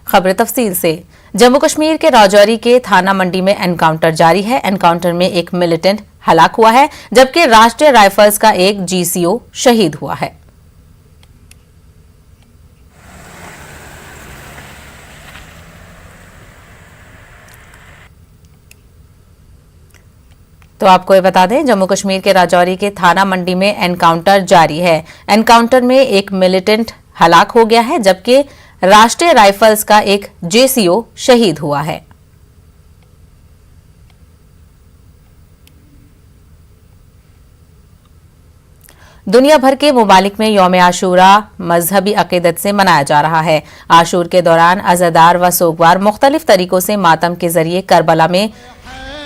खबर तफसील से। जम्मू कश्मीर के राजौरी के थाना मंडी में एनकाउंटर जारी है। एनकाउंटर में एक मिलिटेंट हलाक हुआ है, जबकि राष्ट्रीय राइफल्स का एक जीसीओ शहीद हुआ है। तो आपको ये बता दें, जम्मू कश्मीर के राजौरी के थाना मंडी में एनकाउंटर जारी है। एनकाउंटर में एक मिलिटेंट हलाक हो गया है, जबकि राष्ट्रीय राइफल्स का एक जेसीओ शहीद हुआ है। दुनिया भर के मुमालिक में यौम आशूरा मजहबी अकीदत से मनाया जा रहा है। आशूर के दौरान अज़ादार व सोगवार मुख्तलिफ तरीकों से मातम के जरिए करबला में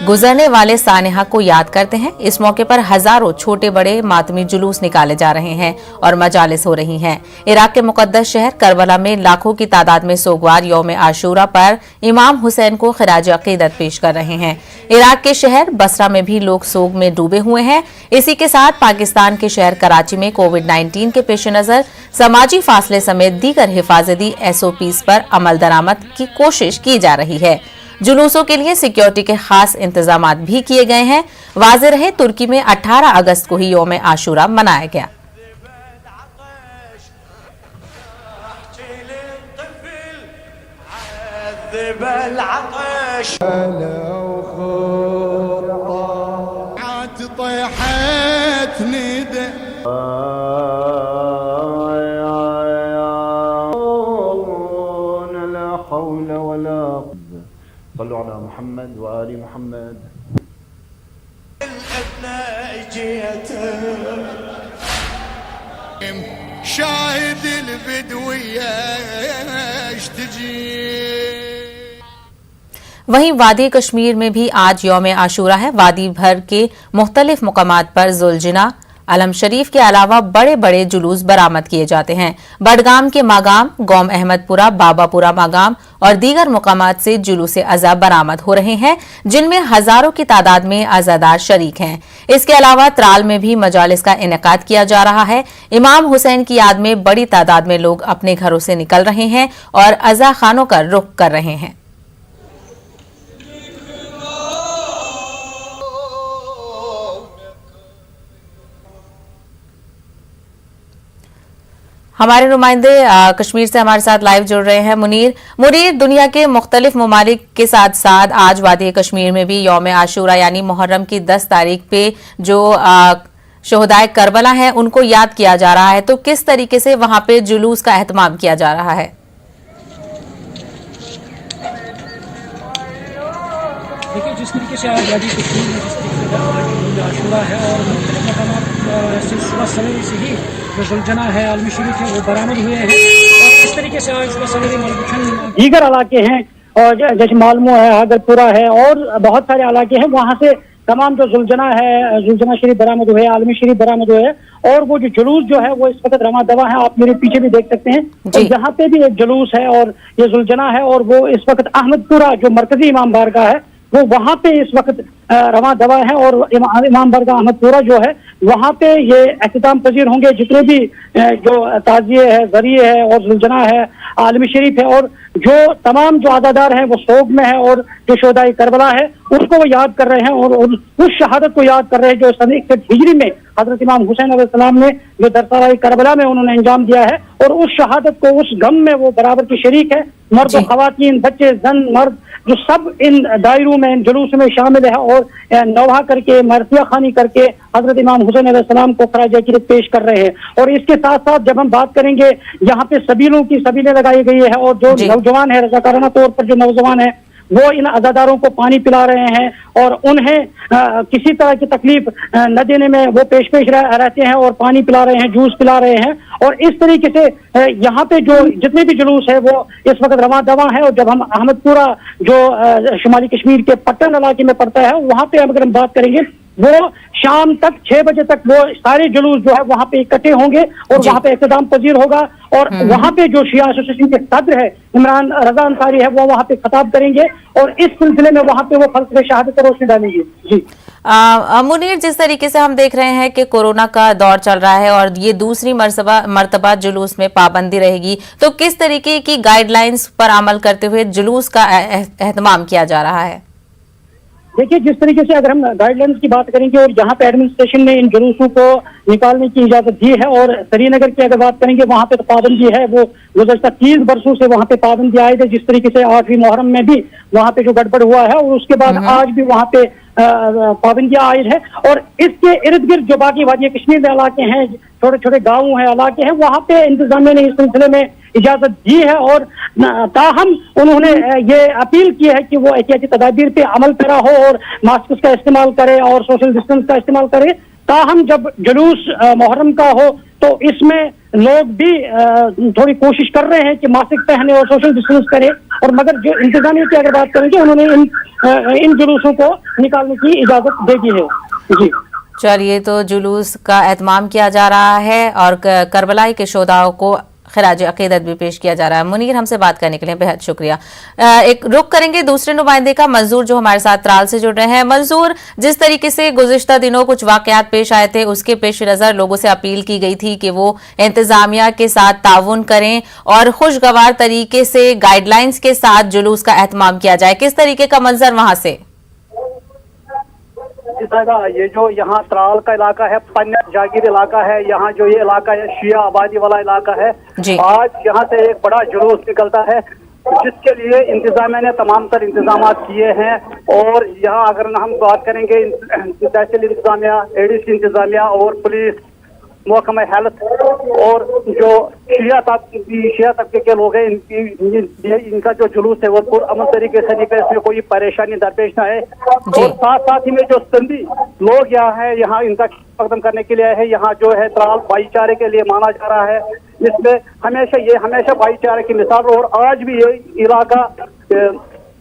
गुजरने वाले सानेहा को याद करते हैं। इस मौके पर हजारों छोटे बड़े मातमी जुलूस निकाले जा रहे हैं और मजालिस हो रही हैं। इराक के मुकद्दस शहर करबला में लाखों की तादाद में सोगवार यौम आशूरा पर इमाम हुसैन को खिराज अकीदत पेश कर रहे हैं। इराक के शहर बसरा में भी लोग सोग में डूबे हुए हैं। इसी के साथ पाकिस्तान के शहर कराची में कोविड-19 के पेश नजर समाजी फासले समेत दीगर हिफाजती SOPs पर अमल दरामद की कोशिश की जा रही है। जुलूसों के लिए सिक्योरिटी के खास इंतजामात भी किए गए हैं। वाज़ेह रहे, तुर्की में 18 अगस्त को ही यौम आशूरा मनाया गया। صلوا على محمد وآل محمد. شاهد البدوية اشتجي. वहीं वादी कश्मीर में भी आज यौम आशूरा है। वादी भर के मुख्तलिफ मुकामात पर जुलजना अलम शरीफ के अलावा बड़े बड़े जुलूस बरामद किए जाते हैं। बडगाम के मागाम, गौम अहमदपुरा, बाबापुरा मागाम और दीगर मुकामात से जुलूस अज़ा बरामद हो रहे हैं, जिनमें हजारों की तादाद में अज़ादार शरीक हैं। इसके अलावा त्राल में भी मजालिस का इनेकाद किया जा रहा है। इमाम हुसैन की याद में बड़ी तादाद में लोग अपने घरों से निकल रहे हैं और अज़ा खानों का रुख कर रहे हैं। हमारे नुमाइंदे कश्मीर से हमारे साथ लाइव जुड़ रहे हैं। मुनीर, दुनिया के मुख्तलिफ ममालिक के साथ साथ आज वादी कश्मीर में भी यौम आशूरा यानी मुहर्रम की 10 तारीख पे जो शोहदाए करबला हैं उनको याद किया जा रहा है, तो किस तरीके से वहां पे जुलूस का एहतमाम किया जा रहा है? देखिए, जिस तरीके से आज वादी कश्मीर में जिस तरीके से आशूरा है और मुख्तलिफ मकामात से सुबह सवेरे से ही जो जुलजना है आलमी शरीफ है वो बरामद हुए हैं और इस तरीके से आज सुबह सवेरे मलबुशन दीगर इलाके हैं और जैसे मालमो है, हागरपुरा है और बहुत सारे इलाके हैं, वहाँ से तमाम जो जुलजना है, जुलजना शरीफ बरामद हुए, आलमी शरीफ बरामद हुए और वो जो जुलूस जो है वो इस वक्त रवा दवा है। आप मेरे पीछे भी देख सकते हैं और यहाँ पे भी एक जुलूस है और ये जुलजना है और वो इस वक्त अहमदपुरा जो मरकजी इमाम बारगाह है वो वहाँ पे इस वक्त रवा दवा है और इमाम बारगाह अहमदपुरा जो है वहाँ पे ये एहतिमाम पजीर होंगे। जितने भी जो ताजिए है, जरिए है और जुलजना है, आलमी शरीफ है और जो तमाम जो अज़ादार हैं वो सोग में है और जो शोहदाए करबला है उसको वो याद कर रहे हैं और उस शहादत को याद कर रहे हैं जो सन 61 हिजरी में हजरत इमाम हुसैन अलैहिस्सलाम ने जो दरसाराए करबला में उन्होंने अंजाम दिया है और उस शहादत को, उस गम में वो बराबर की शरीक है। मर्द और खवातीन, बच्चे, जन, मर्द जो सब इन दायरों में, इन जुलूस में शामिल है और नौहा करके, मरतिया खानी करके हजरत इमाम हुसैन अलैहिस्सलाम को खराज अकीदत पेश कर रहे हैं। और इसके साथ साथ जब हम बात करेंगे यहाँ पे सबीलों की सबीलें लगाई गई है और जो नौजवान है, रज़ाकाराना तौर पर जो नौजवान है वो इन अज़ादारों को पानी पिला रहे हैं और उन्हें किसी तरह की तकलीफ न देने में वो पेश रहते हैं और पानी पिला रहे हैं, जूस पिला रहे हैं। और इस तरीके से यहाँ पे जो जितने भी जुलूस है वो इस वक्त रवा दवा है। और जब हम अहमदपुरा जो शुमाली कश्मीर के पट्टन इलाके में पड़ता है वहाँ पे अगर हम बात करेंगे वो शाम तक 6 बजे तक वो सारे जुलूस जो है वहाँ पे इकट्ठे होंगे और वहाँ पे इख्तिताम पजीर होगा और वहाँ पे जो शिया एसोसिएशन के सदर है इमरान रजा अंसारी है वो वहाँ पे खिताब करेंगे और इस सिलसिले में वहाँ पे वो फर्ज शहादत रोशनी डालेंगे। जी मुनीर, जिस तरीके से हम देख रहे हैं कि कोरोना का दौर चल रहा है और ये दूसरी मर्तबा जुलूस में पाबंदी रहेगी, तो किस तरीके की गाइडलाइंस पर अमल करते हुए जुलूस का एहतमाम किया जा रहा है? देखिए, जिस तरीके से अगर हम गाइडलाइंस की बात करेंगे और जहाँ पे एडमिनिस्ट्रेशन ने इन जुलूसों को निकालने की इजाजत दी है, और श्रीनगर की अगर बात करेंगे वहाँ पे तो पाबंदी है, वो गुज़श्ता 30 बरसों से वहाँ पे पाबंदी आयद है। जिस तरीके से 8वीं मुहर्रम में भी वहाँ पे जो गड़बड़ हुआ है और उसके बाद आज भी वहाँ पे पाबंदियां आयद है, और इसके इर्द गिर्द जो बाकी वादी कश्मीर में इलाके हैं, छोटे छोटे गाँव हैं, इलाके हैं, वहाँ पे इंतजामिया ने इस सिलसिले में इजाजत दी है, और ताहम उन्होंने ये अपील की है कि वो एहतियाती तदाबीर पे अमल करा हो और मास्क का इस्तेमाल करे और सोशल डिस्टेंस का इस्तेमाल करे। ताहम जब जुलूस मुहर्रम का हो तो इसमें लोग भी थोड़ी कोशिश कर रहे हैं कि मास्क पहने और सोशल डिस्टेंस करें, और मगर जो इंतजामिया की अगर बात करेंगे उन्होंने इन जुलूसों को निकालने की इजाजत दे दी है। जी चलिए, तो जुलूस का एहतमाम किया जा रहा है और करबलाई के शोधाओं को खिराज अकीदत भी पेश किया जा रहा है। मुनीर, हमसे बात करने के लिए बेहद शुक्रिया। एक रुख करेंगे दूसरे नुमाइंदे का, मंजूर, जो हमारे साथ त्राल से जुड़ रहे हैं। मंजूर, जिस तरीके से गुज़िश्ता दिनों कुछ वाकयात पेश आए थे, उसके पेश नज़र लोगों से अपील की गई थी कि वो इंतजामिया के साथ ताउन करें और खुशगवार तरीके से गाइडलाइंस के साथ जुलूस का एहतमाम किया जाए। किस तरीके का मंजर वहां से? ये जो यहाँ त्राल का इलाका है, पन्ना जागीर इलाका है, यहाँ जो ये इलाका है शिया आबादी वाला इलाका है, आज यहाँ से एक बड़ा जुलूस निकलता है जिसके लिए इंतजामिया ने तमाम तर इंतजाम किए हैं। और यहाँ अगर हम बात करेंगे तहसील इंतजामिया, एडीसी इंतजामिया और पुलिस, महकमा हेल्थ और जो शिया तबके के लोग हैं, इनका जो जुलूस है वो पुरअमन तरीके से निकले, इसमें कोई परेशानी दरपेश न है। और साथ साथ ही में जो संदी लोग यहाँ है, यहाँ इनका खत्म करने के लिए है, यहाँ जो है त्राल भाईचारे के लिए माना जा रहा है, इसमें हमेशा भाईचारे की मिसाल, और आज भी ये इलाका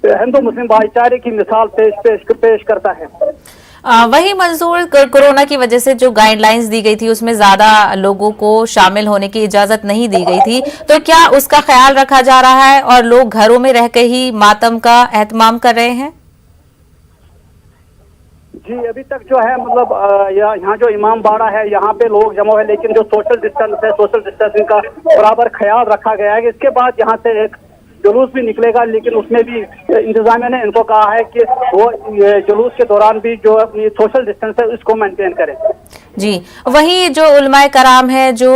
हिंदू मुस्लिम भाईचारे की मिसाल पेश करता है। वही मंजूर, कोरोना की वजह से जो गाइडलाइंस दी गई थी उसमें ज्यादा लोगों को शामिल होने की इजाजत नहीं दी गई थी, तो क्या उसका ख्याल रखा जा रहा है और लोग घरों में रहकर ही मातम का एहतमाम कर रहे हैं? जी, अभी तक जो है मतलब यहाँ जो इमाम बाड़ा है यहाँ पे लोग जमा है, लेकिन जो सोशल डिस्टेंस है, सोशल डिस्टेंसिंग का बराबर ख्याल रखा गया है। इसके बाद यहाँ से एक जुलूस भी निकलेगा, लेकिन उसमें भी इंतजामिया ने इनको कहा है कि वो जुलूस के दौरान भी जो सोशल डिस्टेंस है उसको मेंटेन करें। जी, वही जो उलमाए कराम है, जो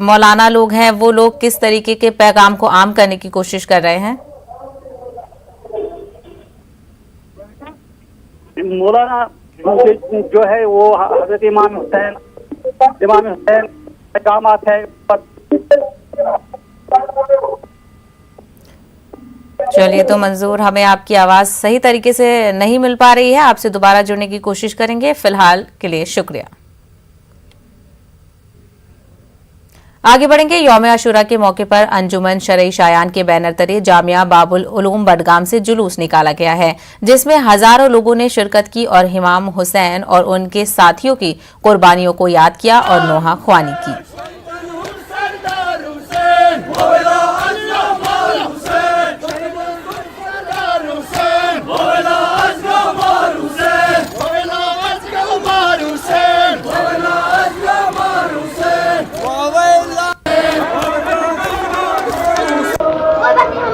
मौलाना लोग हैं, वो लोग किस तरीके के पैगाम को आम करने की कोशिश कर रहे हैं? मौलाना जो है वो हजरत इमाम हुसैन पैगामात है। चलिए, तो मंजूर, हमें आपकी आवाज सही तरीके से नहीं मिल पा रही है, आपसे दोबारा जुड़ने की कोशिश करेंगे। फिलहाल के लिए शुक्रिया। आगे बढ़ेंगे। यौम आशूरा के मौके पर अंजुमन शरई शायान के बैनर तले जामिया बाबुल उलूम बडगाम से जुलूस निकाला गया है, जिसमें हजारों लोगों ने शिरकत की और इमाम हुसैन और उनके साथियों की कुर्बानियों को याद किया और नोहा ख्वानी की।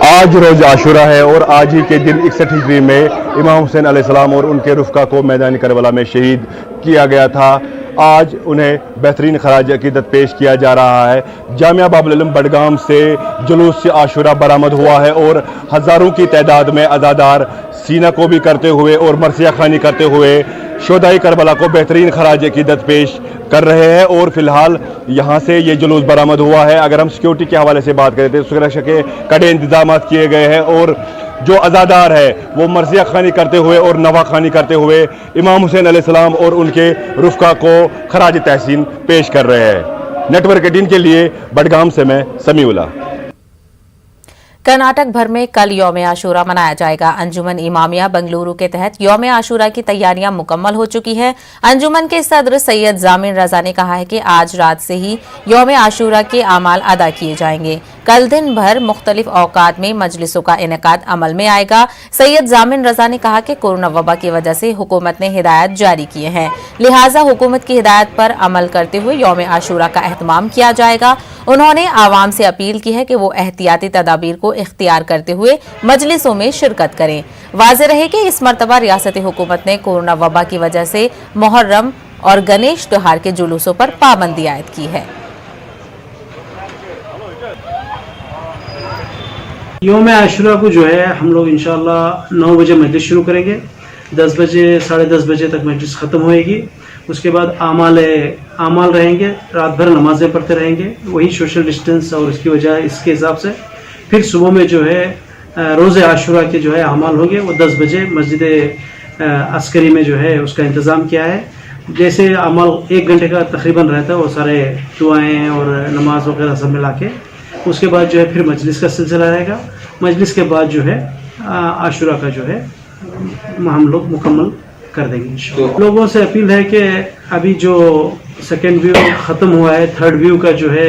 आज रोज़ आशूरा है और आज ही के दिन 61 हिजरी में इमाम हुसैन अलैहिस्सलाम और उनके रुफ़का को मैदान करबला में शहीद किया गया था। आज उन्हें बेहतरीन खराज अकीदत पेश किया जा रहा है। जामिया बाबुल उलूम बडगाम से जुलूस से आशूरा बरामद हुआ है और हज़ारों की तादाद में अज़ादार सीना को भी करते हुए और मरसिया खानी करते हुए शोदाई करबला को बेहतरीन खराज अकीदत पेश कर रहे हैं। और फिलहाल यहाँ से ये जुलूस बरामद हुआ है। अगर हम सिक्योरिटी के हवाले से बात करें तो सुरक्षा के कड़े इंतजाम किए गए हैं और जो अज़ादार है वो मरसिया खानी करते हुए और नवा खानी करते हुए इमाम हुसैन अलैहिस्सलाम और उनके रुफ़का को खराज तहसीन पेश कर रहे हैं। नेटवर्क 18 के लिए बडगाम से मैं समीउल्लाह। कर्नाटक भर में कल यौम आशूरा मनाया जाएगा। अंजुमन इमामिया बेंगलुरु के तहत यौम आशूरा की तैयारियां मुकम्मल हो चुकी है। अंजुमन के सदर सैयद जामिन रजा ने कहा है कि आज रात से ही यौम आशूरा के आमाल अदा किए जाएंगे। कल दिन भर मुख्तलिफ औकात में मजलिसों का इनेकाद अमल में आएगा। सैयद जामिन रजा ने कहा कि कोरोना वबा की वजह से हुकूमत ने हिदायत जारी किए हैं, लिहाजा हुकूमत की हिदायत पर अमल करते हुए यौम आशूरा का एहतमाम किया जाएगा। उन्होंने आवाम से अपील की है कि वो एहतियाती तदाबीर को इख्तियार करते हुए मजलिसों में शिरकत करें। वाज़ेह रहे कि इस मरतबा रियासती हुकूमत ने कोरोना वबा की वजह से मुहर्रम और गणेश त्योहार के जुलूसों पर पाबंदी आयद की है। यौम आशुरा को जो है हम लोग इंशाअल्लाह 9 बजे मजलिस शुरू करेंगे, 10 बजे 10:30 बजे तक मजलिस ख़त्म होएगी। उसके बाद आमाल रहेंगे, रात भर नमाजें पढ़ते रहेंगे, वही सोशल डिस्टेंस और इसकी वजह इसके हिसाब से। फिर सुबह में जो है रोज़े आशुरा के जो है आमाल होंगे, वो 10 बजे मस्जिद अस्करी में जो है उसका इंतज़ाम किया है। जैसे आमाल 1 घंटे का तकरीबन रहता है, वो सारे दुआएँ और नमाज वगैरह सब मिला के उसके बाद जो है फिर मजलिस का सिलसिला रहेगा। मजलिस के बाद जो है आशुरा का जो है हम लोग मुकम्मल कर देंगे इंशाअल्लाह। लोगों से अपील है कि अभी जो सेकेंड वेव ख़त्म हुआ है, थर्ड वेव का जो है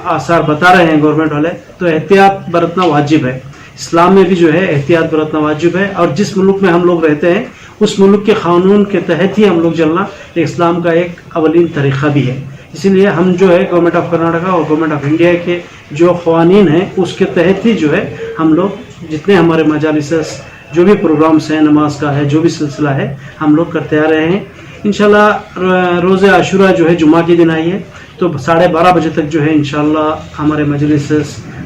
आसार बता रहे हैं गवर्नमेंट वाले, तो एहतियात बरतना वाजिब है। इस्लाम में भी जो है एहतियात बरतना वाजिब है, और जिस मुल्क में हम लोग रहते हैं उस मुल्क के क़ानून के तहत ही हम लोग चलना इस्लाम का एक अवलीन तरीक़ा भी है। इसीलिए हम जो है गवर्नमेंट ऑफ कर्नाटका और गवर्नमेंट ऑफ इंडिया के जो क़वानीन हैं उसके तहत ही जो है हम लोग जितने हमारे मजालिस जो भी प्रोग्राम्स हैं, नमाज का है, जो भी सिलसिला है, हम लोग करते आ रहे हैं। इंशाल्लाह रोज़े आशुरा जो है जुम्मा के दिन आई है, तो 12:30 बजे तक जो है इंशाल्लाह हमारे मजलिस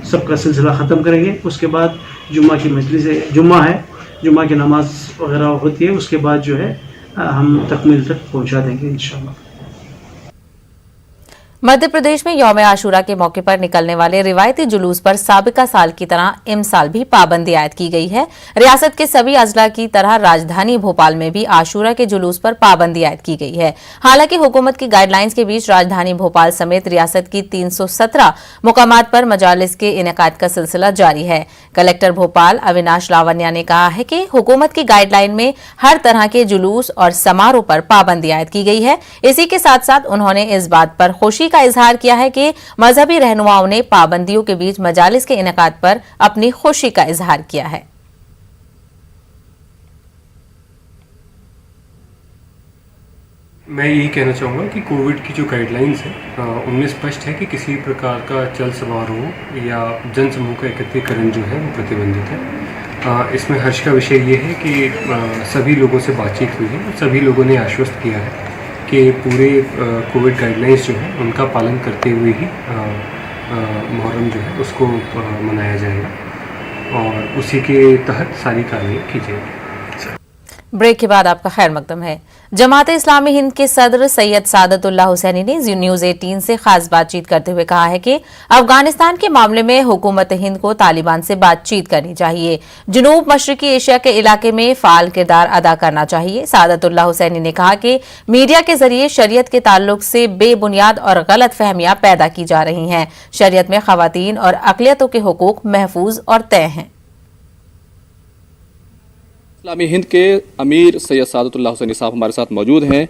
सबका सिलसिला ख़त्म करेंगे। उसके बाद जुम्मा की मजलिस जुम्मा है, जुम्मा की नमाज वगैरह होती है, उसके बाद जो है हम तकमील तक पहुँचा देंगे इंशाल्लाह। मध्य प्रदेश में यौम आशूरा के मौके पर निकलने वाले रिवायती जुलूस पर साबिका साल की तरह इमसाल भी पाबंदी आयद की गई है। रियासत के सभी अजला की तरह राजधानी भोपाल में भी आशूरा के जुलूस पर पाबंदी आयद की गई है। हालांकि हुकूमत की गाइडलाइंस के बीच राजधानी भोपाल समेत रियासत की 317 मुकामात पर मजालिस के इनेकाद का सिलसिला जारी है। कलेक्टर भोपाल अविनाश लावन्या ने कहा है कि हुकूमत की गाइडलाइन में हर तरह के जुलूस और समारोह पर पाबंदी आयद की गई है। इसी के साथ साथ उन्होंने इस बात पर खुशी का इजहार किया है कि मजहबी रहनुमाओं ने पाबंदियों के बीच मजालिस के इनेकाद पर अपनी खुशी का इजहार किया है। मैं यही कहना चाहूँगा कि कोविड की जो गाइडलाइंस है उनमें स्पष्ट है कि किसी प्रकार का चल समारोह या जनसमूह का एकत्रीकरण जो है वो प्रतिबंधित है। इसमें हर्ष का विषय ये है कि सभी लोगों से बातचीत हुई है और सभी लोगों ने आश्वस्त किया है कि पूरे कोविड गाइडलाइंस जो है उनका पालन करते हुए ही मुहर्रम जो है उसको मनाया जाएगा और उसी के तहत सारी कार्रवाई की जाएगी। ब्रेक के बाद आपका खैर मकदम है। जमात इस्लामी हिंद के सदर सैयद सादतुल्लाह हुसैनी ने न्यूज़ 18 से खास बातचीत करते हुए कहा है कि अफगानिस्तान के मामले में हुकूमत हिंद को तालिबान से बातचीत करनी चाहिए, जनूब मशरकी एशिया के इलाके में फाल किरदार अदा करना चाहिए। सादतुल्लाह हुसैनी ने कहा कि मीडिया के जरिए शरीयत के ताल्लुक से बेबुनियाद और गलत फहमियां पैदा की जा रही हैं। शरीयत में खवातीन और अक़लियतों के हुकूक महफूज और तय हैं। इस्लामी हिंद के अमीर सैयद सादतुल्लाह हुसैनी साहब हमारे साथ मौजूद हैं।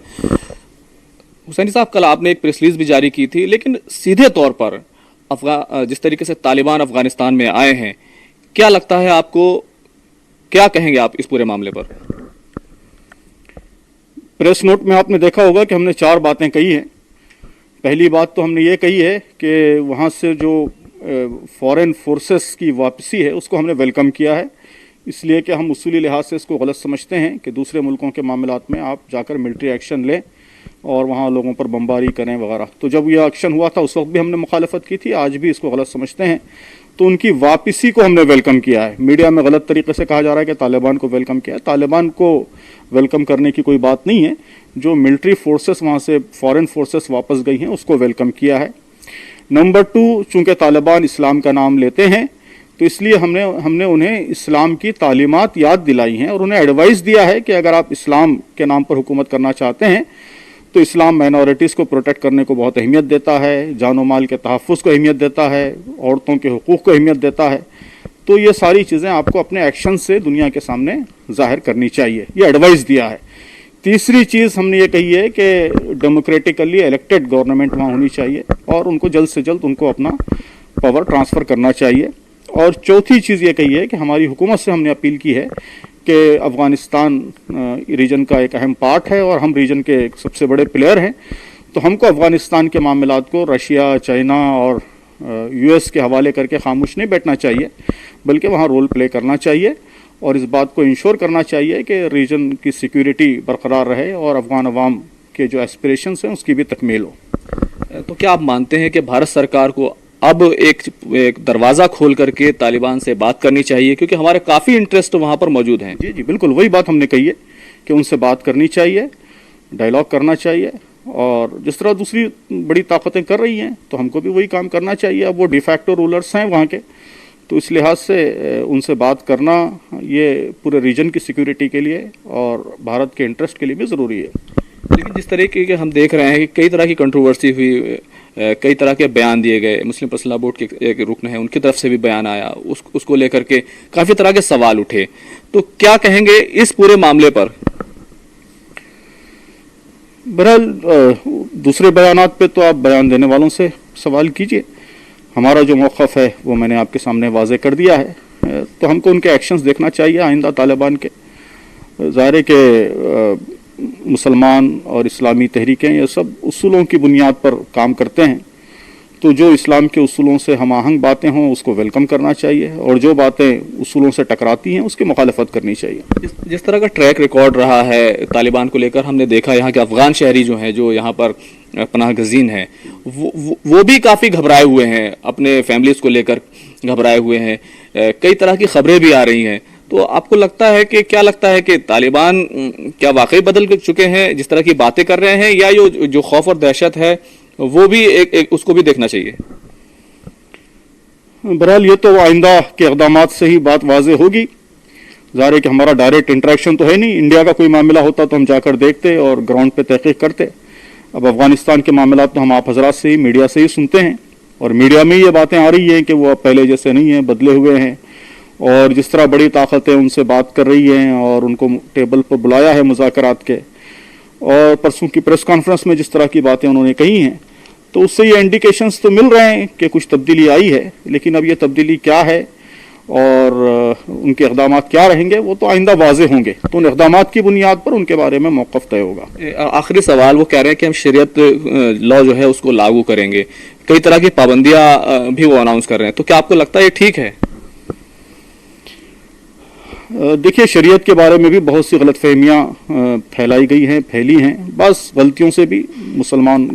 हुसैनी साहब, कल आपने एक प्रेस रिलीज भी जारी की थी, लेकिन सीधे तौर पर जिस तरीके से तालिबान अफगानिस्तान में आए हैं, क्या लगता है आपको, क्या कहेंगे आप इस पूरे मामले पर? प्रेस नोट में आपने देखा होगा कि हमने 4 बातें कही हैं। पहली बात तो हमने ये कही है कि वहाँ से जो फॉरेन फोर्सेस की वापसी है उसको हमने वेलकम किया है, इसलिए कि हम उसूली लिहाज से इसको गलत समझते हैं कि दूसरे मुल्कों के मामलात में आप जाकर मिलिट्री एक्शन लें और वहाँ लोगों पर बमबारी करें वगैरह। तो जब यह एक्शन हुआ था उस वक्त भी हमने मुखालफत की थी, आज भी इसको गलत समझते हैं, तो उनकी वापसी को हमने वेलकम किया है। मीडिया में गलत तरीके से कहा जा रहा है कि तालिबान को वेलकम किया है। तालिबान को वेलकम करने की कोई बात नहीं है। जो मिलिट्री फोर्सेस वहाँ से फॉरेन फोर्सेस वापस गई हैं उसको वेलकम किया है। नंबर 2, चूँकि तालिबान इस्लाम का नाम लेते हैं तो इसलिए हमने उन्हें इस्लाम की तालीमात याद दिलाई हैं और उन्हें एडवाइस दिया है कि अगर आप इस्लाम के नाम पर हुकूमत करना चाहते हैं तो इस्लाम माइनॉरिटीज़ को प्रोटेक्ट करने को बहुत अहमियत देता है, जान और माल के तहफ़्फ़ुज़ को अहमियत देता है, औरतों के हुकूक़ को अहमियत देता है। تو یہ ساری چیزیں آپ کو اپنے ایکشن سے دنیا کے سامنے ظاہر کرنی چاہیے، یہ ایڈوائز دیا ہے۔ تیسری چیز ہم نے یہ کہی ہے کہ ڈیموکریٹکلی الیکٹڈ گورنمنٹ وہاں ہونی چاہیے اور ان کو جلد سے جلد ان کو اپنا پاور ٹرانسفر کرنا چاہیے۔ اور چوتھی چیز یہ کہی ہے کہ ہماری حکومت سے ہم نے اپیل کی ہے کہ افغانستان ریجن کا ایک اہم پارٹ ہے اور ہم ریجن کے ایک سب سے بڑے پلیئر ہیں، تو ہم کو افغانستان کے معاملات کو رشیا، چائنا اور یو ایس کے حوالے کر کے خاموش نہیں بیٹھنا چاہیے، بلکہ وہاں رول پلے کرنا چاہیے اور اس بات کو انشور کرنا چاہیے کہ ریجن کی سیکیورٹی برقرار رہے اور افغان عوام کے جو ایسپریشنز ہیں اس کی بھی تکمیل ہو۔ تو کیا آپ مانتے ہیں کہ بھارت سرکار کو اب ایک دروازہ کھول کر کے طالبان سے بات کرنی چاہیے، کیونکہ ہمارے کافی انٹرسٹ وہاں پر موجود ہیں؟ جی بالکل وہی بات ہم نے کہی ہے کہ ان سے بات کرنی چاہیے، ڈائلاگ کرنا چاہیے، اور جس طرح دوسری بڑی طاقتیں کر رہی ہیں تو ہم کو بھی وہی کام کرنا چاہیے۔ اب وہ ڈی فیکٹو رولرس ہیں وہاں کے، تو اس لحاظ سے ان سے بات کرنا یہ پورے ریجن کی سیکیورٹی کے لیے اور بھارت کے انٹرسٹ کے لیے بھی ضروری ہے۔ لیکن جس طریقے کے ہم دیکھ رہے ہیں کہ کئی طرح کی کنٹروورسی ہوئی، کئی طرح کے بیان دیے گئے، مسلم پرسنل بورڈ کے ایک رکن ہے ان کی طرف سے بھی بیان آیا، اس کو لے کر کے کافی طرح کے سوال اٹھے، تو کیا کہیں گے اس پورے معاملے پر؟ بہرحال دوسرے بیانات پہ تو آپ بیان دینے والوں سے سوال کیجئے، ہمارا جو موقف ہے وہ میں نے آپ کے سامنے واضح کر دیا ہے، تو ہم کو ان کے ایکشنز دیکھنا چاہیے آئندہ طالبان کے۔ ظاہر ہے کہ مسلمان اور اسلامی تحریکیں یہ سب اصولوں کی بنیاد پر کام کرتے ہیں، تو جو اسلام کے اصولوں سے ہم آہنگ باتیں ہوں اس کو ویلکم کرنا چاہیے، اور جو باتیں اصولوں سے ٹکراتی ہیں اس کی مخالفت کرنی چاہیے۔ جس طرح کا ٹریک ریکارڈ رہا ہے طالبان کو لے کر، ہم نے دیکھا یہاں کے افغان شہری جو ہیں جو یہاں پر پناہ گزین ہیں وہ بھی کافی گھبرائے ہوئے ہیں، اپنے فیملیز کو لے کر گھبرائے ہوئے ہیں، کئی طرح کی خبریں بھی آ رہی ہیں، تو آپ کو لگتا ہے کہ کیا لگتا ہے کہ طالبان کیا واقعی بدل چکے ہیں جس طرح کی باتیں کر رہے ہیں، یا جو خوف اور دہشت ہے وہ بھی ایک اس کو بھی دیکھنا چاہیے؟ بہرحال یہ تو آئندہ کے اقدامات سے ہی بات واضح ہوگی۔ ظاہر ہے کہ ہمارا ڈائریکٹ انٹریکشن تو ہے نہیں، انڈیا کا کوئی معاملہ ہوتا تو ہم جا کر دیکھتے اور گراؤنڈ پہ تحقیق کرتے۔ اب افغانستان کے معاملات تو ہم آپ حضرات سے ہی، میڈیا سے ہی سنتے ہیں، اور میڈیا میں یہ باتیں آ رہی ہیں کہ وہ اب پہلے جیسے نہیں ہیں، بدلے ہوئے ہیں، اور جس طرح بڑی طاقتیں ان سے بات کر رہی ہیں اور ان کو ٹیبل پر بلایا ہے مذاکرات کے، اور پرسوں کی پریس کانفرنس میں جس طرح کی باتیں انہوں نے کہی ہیں، تو اس سے یہ انڈیکیشنز تو مل رہے ہیں کہ کچھ تبدیلی آئی ہے، لیکن اب یہ تبدیلی کیا ہے اور ان کے اقدامات کیا رہیں گے وہ تو آئندہ واضح ہوں گے، تو ان اقدامات کی بنیاد پر ان کے بارے میں موقف طے ہوگا۔ آخری سوال، وہ کہہ رہے ہیں کہ ہم شریعت لا جو ہے اس کو لاگو کریں گے، کئی طرح کی پابندیاں بھی وہ اناؤنس کر رہے ہیں، تو کیا آپ کو لگتا ہے یہ ٹھیک ہے؟ دیکھیے، شریعت کے بارے میں بھی بہت سی غلط فہمیاں پھیلی ہیں، بعض غلطیوں سے بھی، مسلمان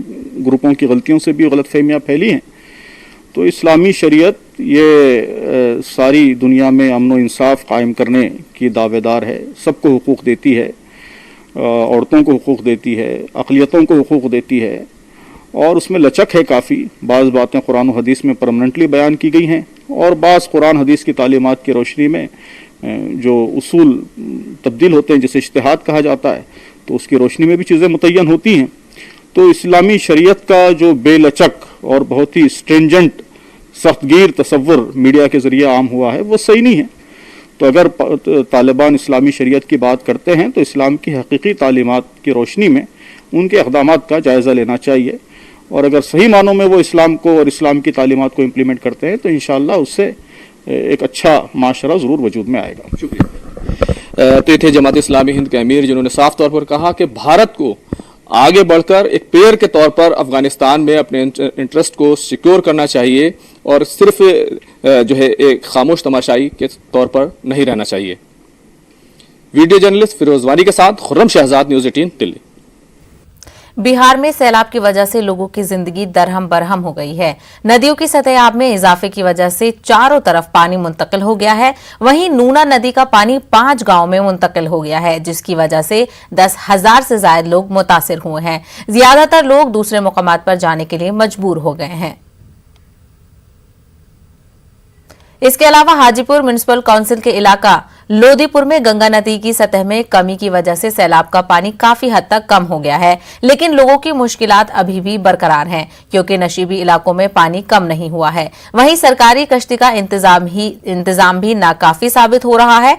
گروپوں کی غلطیوں سے بھی غلط فہمیاں پھیلی ہیں، تو اسلامی شریعت یہ ساری دنیا میں امن و انصاف قائم کرنے کی دعوے دار ہے، سب کو حقوق دیتی ہے، عورتوں کو حقوق دیتی ہے، اقلیتوں کو حقوق دیتی ہے، اور اس میں لچک ہے کافی، بعض باتیں قرآن و حدیث میں پرمننٹلی بیان کی گئی ہیں، اور بعض قرآن حدیث کی تعلیمات کی روشنی میں جو اصول تبدیل ہوتے ہیں جسے اجتہاد کہا جاتا ہے، تو اس کی روشنی میں بھی چیزیں متعین ہوتی ہیں۔ تو اسلامی شریعت کا جو بے لچک اور بہت ہی اسٹرینجنٹ سخت گیر تصور میڈیا کے ذریعے عام ہوا ہے وہ صحیح نہیں ہے۔ تو اگر طالبان اسلامی شریعت کی بات کرتے ہیں تو اسلام کی حقیقی تعلیمات کی روشنی میں ان کے اقدامات کا جائزہ لینا چاہیے، اور اگر صحیح معنوں میں وہ اسلام کو اور اسلام کی تعلیمات کو امپلیمنٹ کرتے ہیں تو انشاءاللہ اس سے ایک اچھا معاشرہ ضرور وجود میں آئے گا۔ شکریہ۔ تو یہ تھے جماعت اسلامی ہند کے امیر جنہوں نے صاف طور پر کہا کہ بھارت کو آگے بڑھ کر ایک پلیئر کے طور پر افغانستان میں اپنے انٹرسٹ کو سیکیور کرنا چاہیے، اور صرف جو ہے ایک خاموش تماشائی کے طور پر نہیں رہنا چاہیے۔ ویڈیو جرنلسٹ فیروز وانی کے ساتھ خرم شہزاد، نیوز 18 دلی۔ بہار میں سیلاب کی وجہ سے لوگوں کی زندگی درہم برہم ہو گئی ہے۔ ندیوں کی سطح آب میں اضافے کی وجہ سے چاروں طرف پانی منتقل ہو گیا ہے، وہیں نونا ندی کا پانی 5 گاؤں میں منتقل ہو گیا ہے، جس کی وجہ سے 10,000 سے زائد لوگ متاثر ہوئے ہیں۔ زیادہ تر لوگ دوسرے مقامات پر جانے کے لیے مجبور ہو گئے ہیں۔ اس کے علاوہ حاجی پور میونسپل کونسل کے علاقہ लोधीपुर में गंगा नदी की सतह में कमी की वजह से सैलाब का पानी काफी हद तक कम हो गया है, लेकिन लोगों की मुश्किलात अभी भी बरकरार हैं क्योंकि नशीबी इलाकों में पानी कम नहीं हुआ है। वहीं सरकारी कश्ती का इंतजाम भी नाकाफी साबित हो रहा है।